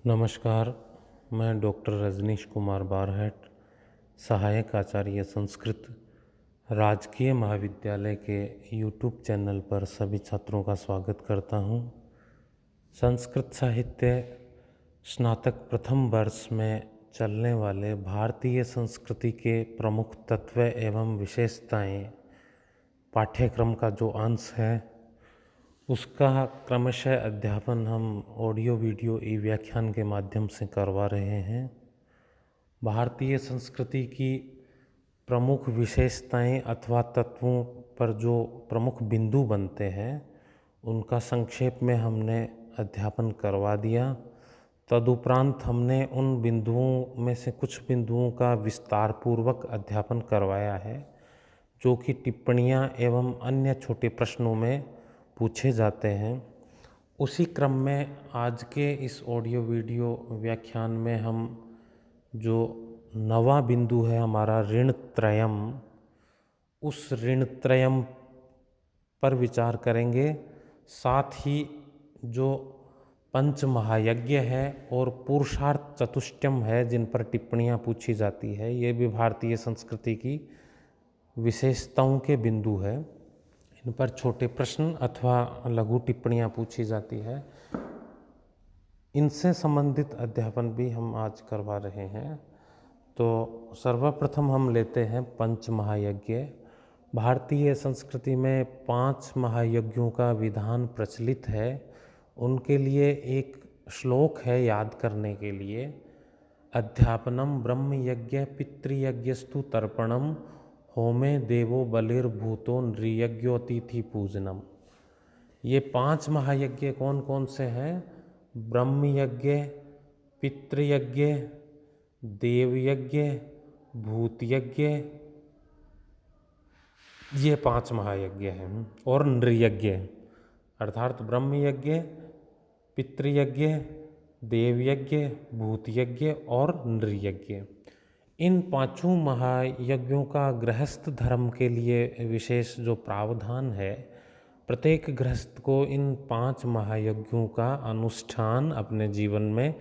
नमस्कार, मैं डॉक्टर रजनीश कुमार बारहट, सहायक आचार्य संस्कृत, राजकीय महाविद्यालय के यूट्यूब चैनल पर सभी छात्रों का स्वागत करता हूँ। संस्कृत साहित्य स्नातक प्रथम वर्ष में चलने वाले भारतीय संस्कृति के प्रमुख तत्व एवं विशेषताएं पाठ्यक्रम का जो अंश है उसका क्रमशः अध्यापन हम ऑडियो वीडियो ई व्याख्यान के माध्यम से करवा रहे हैं। भारतीय संस्कृति की प्रमुख विशेषताएं अथवा तत्वों पर जो प्रमुख बिंदु बनते हैं उनका संक्षेप में हमने अध्यापन करवा दिया। तदुपरांत हमने उन बिंदुओं में से कुछ बिंदुओं का विस्तार पूर्वक अध्यापन करवाया है जो कि टिप्पणियाँ एवं अन्य छोटे प्रश्नों में पूछे जाते हैं। उसी क्रम में आज के इस ऑडियो वीडियो व्याख्यान में हम जो नवा बिंदु है हमारा ऋण त्रयम, उस ऋण त्रयम पर विचार करेंगे। साथ ही जो पंच महायज्ञ है और पुरुषार्थ चतुष्टयम है जिन पर टिप्पणियाँ पूछी जाती है, ये भी भारतीय संस्कृति की विशेषताओं के बिंदु है। इन पर छोटे प्रश्न अथवा लघु टिप्पणियाँ पूछी जाती है। इनसे संबंधित अध्यापन भी हम आज करवा रहे हैं। तो सर्वप्रथम हम लेते हैं पंच महायज्ञ। भारतीय संस्कृति में 5 महायज्ञों का विधान प्रचलित है। उनके लिए एक श्लोक है याद करने के लिए। अध्यापनम ब्रह्मयज्ञ पितृयज्ञस्तु तर्पणम होमे देवो बलिर्भूतो नृयज्ञोतिथि पूजनम। ये 5 महायज्ञ कौन कौन से हैं? ब्रह्मयज्ञ, पितृयज्ञ, देवयज्ञ, भूतयज्ञ, ये 5 महायज्ञ हैं। और नृयज्ञ अर्थात ब्रह्मयज्ञ, पितृयज्ञ, देवयज्ञ, भूतयज्ञ और नृयज्ञ। इन 5 महायज्ञों का गृहस्थ धर्म के लिए विशेष जो प्रावधान है, प्रत्येक गृहस्थ को इन 5 महायज्ञों का अनुष्ठान अपने जीवन में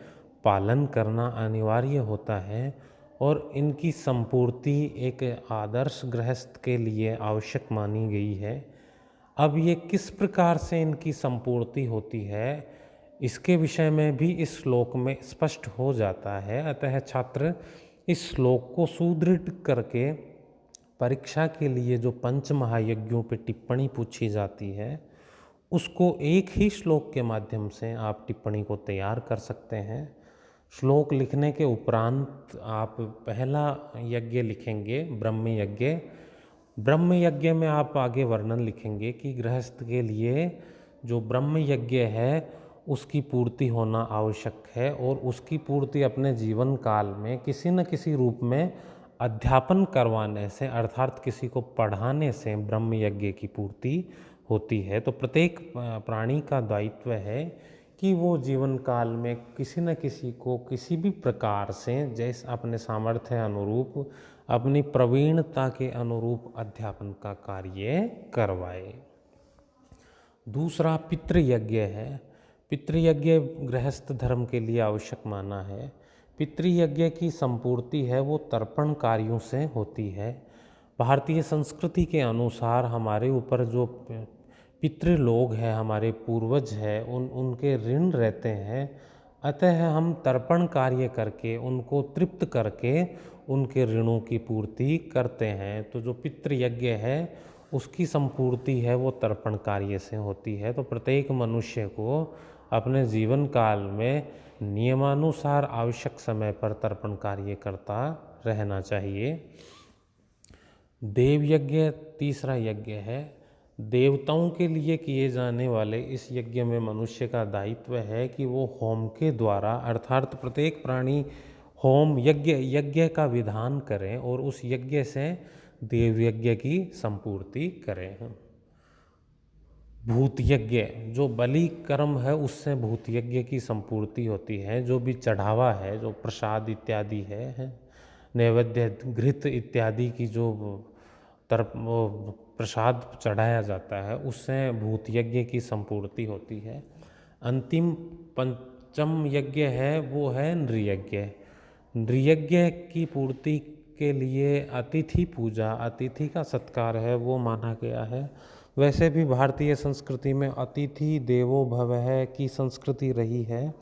पालन करना अनिवार्य होता है और इनकी संपूर्ति एक आदर्श गृहस्थ के लिए आवश्यक मानी गई है। अब ये किस प्रकार से इनकी संपूर्ति होती है, इसके विषय में भी इस श्लोक में स्पष्ट हो जाता है। अतः छात्र इस श्लोक को सुदृढ़ करके परीक्षा के लिए जो पंच महायज्ञों पे टिप्पणी पूछी जाती है उसको एक ही श्लोक के माध्यम से आप टिप्पणी को तैयार कर सकते हैं। श्लोक लिखने के उपरांत आप पहला यज्ञ लिखेंगे ब्रह्म यज्ञ। ब्रह्म यज्ञ में आप आगे वर्णन लिखेंगे कि गृहस्थ के लिए जो ब्रह्म यज्ञ है उसकी पूर्ति होना आवश्यक है और उसकी पूर्ति अपने जीवन काल में किसी न किसी रूप में अध्यापन करवाने से अर्थात किसी को पढ़ाने से ब्रह्म यज्ञ की पूर्ति होती है। तो प्रत्येक प्राणी का दायित्व है कि वो जीवन काल में किसी न किसी को किसी भी प्रकार से जैसे अपने सामर्थ्य अनुरूप अपनी प्रवीणता के अनुरूप अध्यापन का कार्य करवाए। दूसरा पितृयज्ञ है। पितृयज्ञ गृहस्थ धर्म के लिए आवश्यक माना है। पितृयज्ञ की संपूर्ति है वो तर्पण कार्यों से होती है। भारतीय संस्कृति के अनुसार हमारे ऊपर जो पितृलोक है, हमारे पूर्वज है, उनके ऋण रहते हैं। अतः हम तर्पण कार्य करके उनको तृप्त करके उनके ऋणों की पूर्ति करते हैं। तो जो पितृयज्ञ है उसकी संपूर्ति है वो तर्पण कार्य से होती है। तो प्रत्येक मनुष्य को अपने जीवन काल में नियमानुसार आवश्यक समय पर तर्पण कार्य करता रहना चाहिए। देवयज्ञ तीसरा यज्ञ है। देवताओं के लिए किए जाने वाले इस यज्ञ में मनुष्य का दायित्व है कि वो होम के द्वारा अर्थात प्रत्येक प्राणी होम यज्ञ का विधान करें और उस यज्ञ से देवयज्ञ की संपूर्ति करें। भूत यज्ञ जो बलि कर्म है उससे भूत यज्ञ की संपूर्ति होती है। जो भी चढ़ावा है, जो प्रसाद इत्यादि है, नैवेद्य घृत इत्यादि की जो प्रसाद चढ़ाया जाता है उससे भूत यज्ञ की संपूर्ति होती है। अंतिम पांचम यज्ञ है वो है नृयज्ञ। नृयज्ञ की पूर्ति के लिए अतिथि पूजा, अतिथि का सत्कार है वो माना गया है। वैसे भी भारतीय संस्कृति में अतिथि देवो भवः की संस्कृति रही है,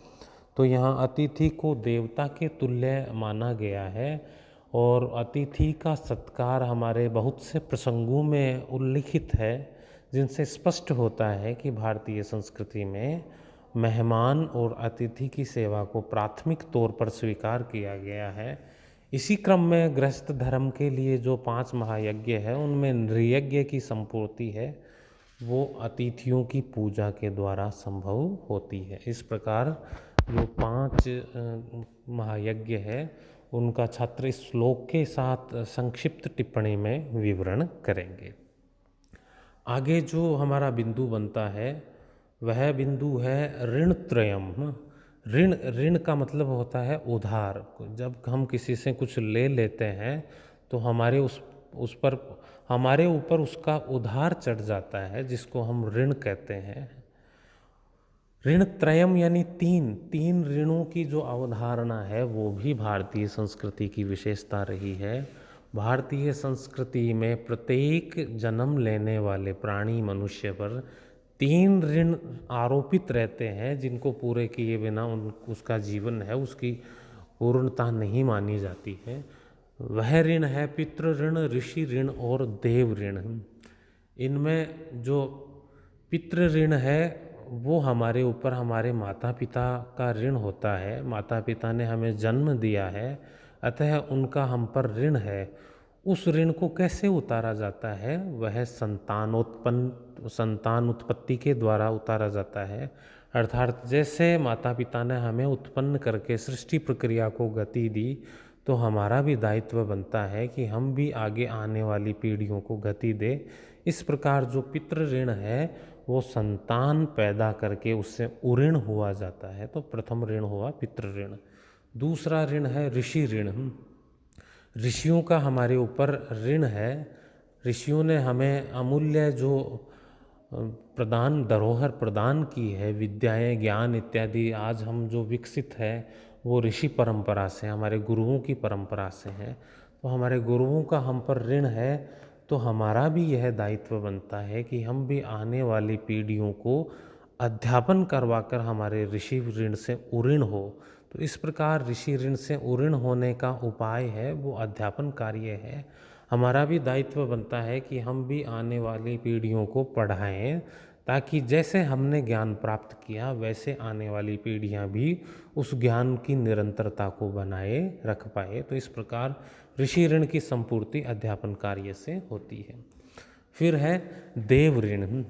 तो यहाँ अतिथि को देवता के तुल्य माना गया है और अतिथि का सत्कार हमारे बहुत से प्रसंगों में उल्लिखित है, जिनसे स्पष्ट होता है कि भारतीय संस्कृति में मेहमान और अतिथि की सेवा को प्राथमिक तौर पर स्वीकार किया गया है। इसी क्रम में गृहस्थ धर्म के लिए जो 5 महायज्ञ है उनमें नृयज्ञ की संपूर्ति है वो अतिथियों की पूजा के द्वारा संभव होती है। इस प्रकार जो 5 महायज्ञ है उनका छात्र इस श्लोक के साथ संक्षिप्त टिप्पणी में विवरण करेंगे। आगे जो हमारा बिंदु बनता है वह बिंदु है ऋण त्रयम। ऋण का मतलब होता है उधार। जब हम किसी से कुछ ले लेते हैं तो हमारे हमारे ऊपर उसका उधार चढ़ जाता है, जिसको हम ऋण कहते हैं। ऋण त्रयम यानी तीन ऋणों की जो अवधारणा है वो भी भारतीय संस्कृति की विशेषता रही है। भारतीय संस्कृति में प्रत्येक जन्म लेने वाले प्राणी मनुष्य पर 3 ऋण आरोपित रहते हैं, जिनको पूरे किए बिना उसका जीवन है उसकी पूर्णता नहीं मानी जाती है। वह ऋण है पितृ ऋण, ऋषि ऋण और देव ऋण। इनमें जो पितृ ऋण है वो हमारे ऊपर हमारे माता पिता का ऋण होता है। माता पिता ने हमें जन्म दिया है, अतः उनका हम पर ऋण है। उस ऋण को कैसे उतारा जाता है? वह संतान उत्पत्ति के द्वारा उतारा जाता है। अर्थात जैसे माता पिता ने हमें उत्पन्न करके सृष्टि प्रक्रिया को गति दी, तो हमारा भी दायित्व बनता है कि हम भी आगे आने वाली पीढ़ियों को गति दें। इस प्रकार जो पितृ ऋण है वो संतान पैदा करके उससे उऋण हुआ जाता है। तो प्रथम ऋण हुआ पितृ ऋण। दूसरा ऋण है ऋषि ऋण। ऋषियों का हमारे ऊपर ऋण है। ऋषियों ने हमें अमूल्य जो धरोहर प्रदान की है, विद्याएं, ज्ञान इत्यादि, आज हम जो विकसित है वो ऋषि परंपरा से, हमारे गुरुओं की परंपरा से है। तो हमारे गुरुओं का हम पर ऋण है, तो हमारा भी यह दायित्व बनता है कि हम भी आने वाली पीढ़ियों को अध्यापन करवाकर हमारे ऋषि ऋण से उऋण हो। तो इस प्रकार ऋषि ऋण से उऋण होने का उपाय है वो अध्यापन कार्य है। हमारा भी दायित्व बनता है कि हम भी आने वाली पीढ़ियों को पढ़ाएं, ताकि जैसे हमने ज्ञान प्राप्त किया वैसे आने वाली पीढ़ियां भी उस ज्ञान की निरंतरता को बनाए रख पाए। तो इस प्रकार ऋषि ऋण की संपूर्ति अध्यापन कार्य से होती है। फिर है देव ऋण।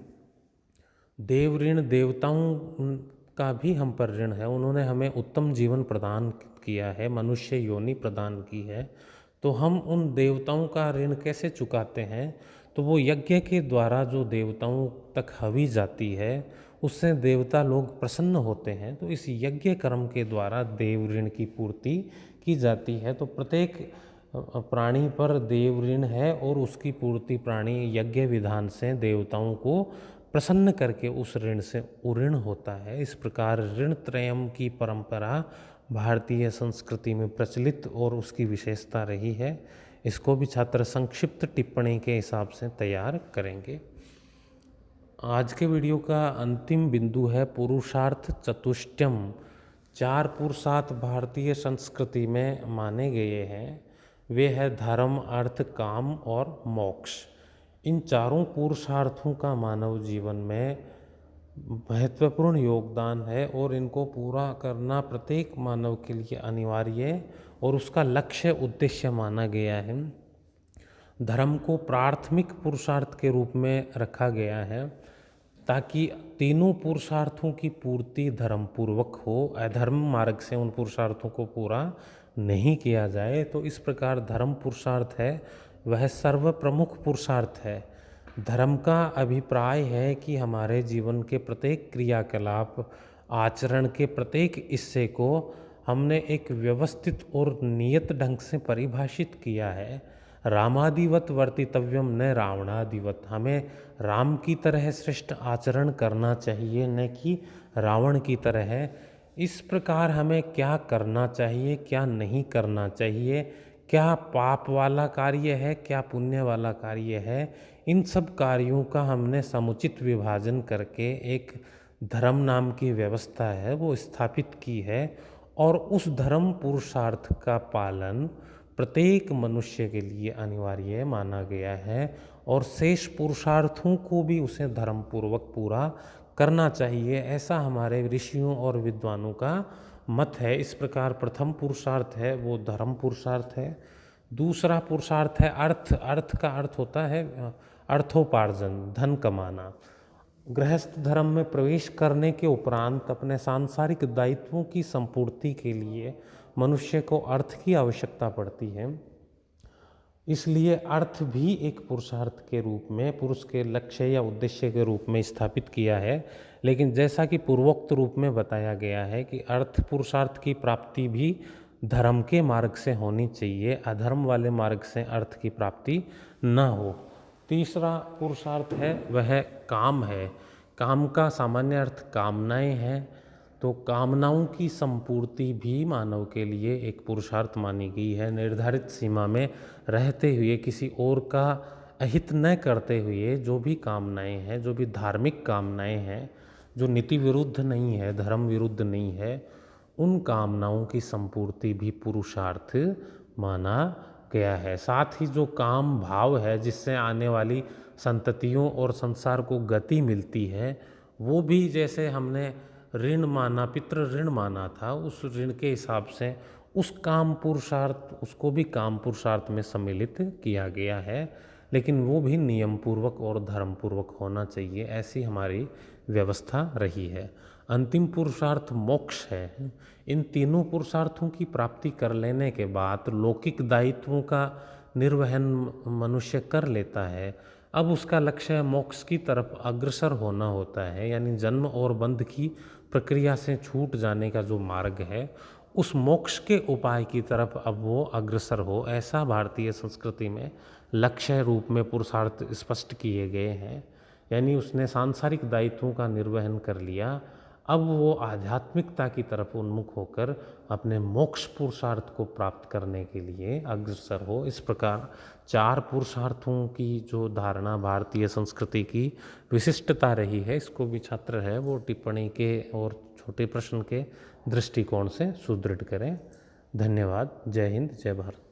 देव ऋण देवताओं का भी हम पर ऋण है। उन्होंने हमें उत्तम जीवन प्रदान किया है, मनुष्य योनि प्रदान की है। तो हम उन देवताओं का ऋण कैसे चुकाते हैं? तो वो यज्ञ के द्वारा जो देवताओं तक हवी जाती है उससे देवता लोग प्रसन्न होते हैं। तो इस यज्ञ कर्म के द्वारा देव ऋण की पूर्ति की जाती है। तो प्रत्येक प्राणी पर देव ऋण है और उसकी पूर्ति प्राणी यज्ञ विधान से देवताओं को प्रसन्न करके उस ऋण से उऋण होता है। इस प्रकार ऋण त्रयम की परंपरा भारतीय संस्कृति में प्रचलित और उसकी विशेषता रही है। इसको भी छात्र संक्षिप्त टिप्पणी के हिसाब से तैयार करेंगे। आज के वीडियो का अंतिम बिंदु है पुरुषार्थ चतुष्टयम। 4 पुरुषार्थ भारतीय संस्कृति में माने गए हैं। वे है धर्म, अर्थ, काम और मोक्ष। इन चारों पुरुषार्थों का मानव जीवन में महत्वपूर्ण योगदान है और इनको पूरा करना प्रत्येक मानव के लिए अनिवार्य है और उसका लक्ष्य उद्देश्य माना गया है। धर्म को प्राथमिक पुरुषार्थ के रूप में रखा गया है ताकि तीनों पुरुषार्थों की पूर्ति धर्मपूर्वक हो, अधर्म मार्ग से उन पुरुषार्थों को पूरा नहीं किया जाए। तो इस प्रकार धर्म पुरुषार्थ है वह सर्व प्रमुख पुरुषार्थ है। धर्म का अभिप्राय है कि हमारे जीवन के प्रत्येक क्रियाकलाप, आचरण के प्रत्येक हिस्से को हमने एक व्यवस्थित और नियत ढंग से परिभाषित किया है। रामादिवत वर्तितव्यम न रावणादिवत। हमें राम की तरह श्रेष्ठ आचरण करना चाहिए, न कि रावण की तरह। इस प्रकार हमें क्या करना चाहिए, क्या नहीं करना चाहिए, क्या पाप वाला कार्य है, क्या पुण्य वाला कार्य है, इन सब कार्यों का हमने समुचित विभाजन करके एक धर्म नाम की व्यवस्था है वो स्थापित की है। और उस धर्म पुरुषार्थ का पालन प्रत्येक मनुष्य के लिए अनिवार्य माना गया है और शेष पुरुषार्थों को भी उसे धर्मपूर्वक पूरा करना चाहिए, ऐसा हमारे ऋषियों और विद्वानों का मत है। इस प्रकार प्रथम पुरुषार्थ है वो धर्म पुरुषार्थ है। दूसरा पुरुषार्थ है अर्थ। अर्थ का अर्थ होता है अर्थोपार्जन, धन कमाना। गृहस्थ धर्म में प्रवेश करने के उपरांत अपने सांसारिक दायित्वों की संपूर्ति के लिए मनुष्य को अर्थ की आवश्यकता पड़ती है। इसलिए अर्थ भी एक पुरुषार्थ के रूप में पुरुष के लक्ष्य या उद्देश्य के रूप में स्थापित किया है। लेकिन जैसा कि पूर्वोक्त रूप में बताया गया है कि अर्थ पुरुषार्थ की प्राप्ति भी धर्म के मार्ग से होनी चाहिए, अधर्म वाले मार्ग से अर्थ की प्राप्ति न हो। तीसरा पुरुषार्थ है वह काम है। काम का सामान्य अर्थ कामनाएं हैं, तो कामनाओं की संपूर्ति भी मानव के लिए एक पुरुषार्थ मानी गई है। निर्धारित सीमा में रहते हुए किसी और का अहित न करते हुए जो भी कामनाएं हैं, जो भी धार्मिक कामनाएं हैं, जो नीति विरुद्ध नहीं है, धर्म विरुद्ध नहीं है, उन कामनाओं की संपूर्ति भी पुरुषार्थ माना गया है। साथ ही जो काम भाव है जिससे आने वाली संततियों और संसार को गति मिलती है, वो भी जैसे हमने ऋण माना, पितृ ऋण माना था, उस ऋण के हिसाब से उस काम पुरुषार्थ उसको भी काम पुरुषार्थ में सम्मिलित किया गया है। लेकिन वो भी नियम पूर्वक और धर्म पूर्वक होना चाहिए, ऐसी हमारी व्यवस्था रही है। अंतिम पुरुषार्थ मोक्ष है। इन तीनों पुरुषार्थों की प्राप्ति कर लेने के बाद लौकिक दायित्वों का निर्वहन मनुष्य कर लेता है। अब उसका लक्ष्य मोक्ष की तरफ अग्रसर होना होता है, यानी जन्म और बंध की प्रक्रिया से छूट जाने का जो मार्ग है, उस मोक्ष के उपाय की तरफ अब वो अग्रसर हो, ऐसा भारतीय संस्कृति में लक्ष्य रूप में पुरुषार्थ स्पष्ट किए गए हैं। यानी उसने सांसारिक दायित्वों का निर्वहन कर लिया, अब वो आध्यात्मिकता की तरफ उन्मुख होकर अपने मोक्ष पुरुषार्थ को प्राप्त करने के लिए अग्रसर हो। इस प्रकार चार पुरुषार्थों की जो धारणा भारतीय संस्कृति की विशिष्टता रही है, इसको भी छात्र है वो टिप्पणी के और छोटे प्रश्न के दृष्टिकोण से सुदृढ़ करें। धन्यवाद। जय हिंद, जय भारत।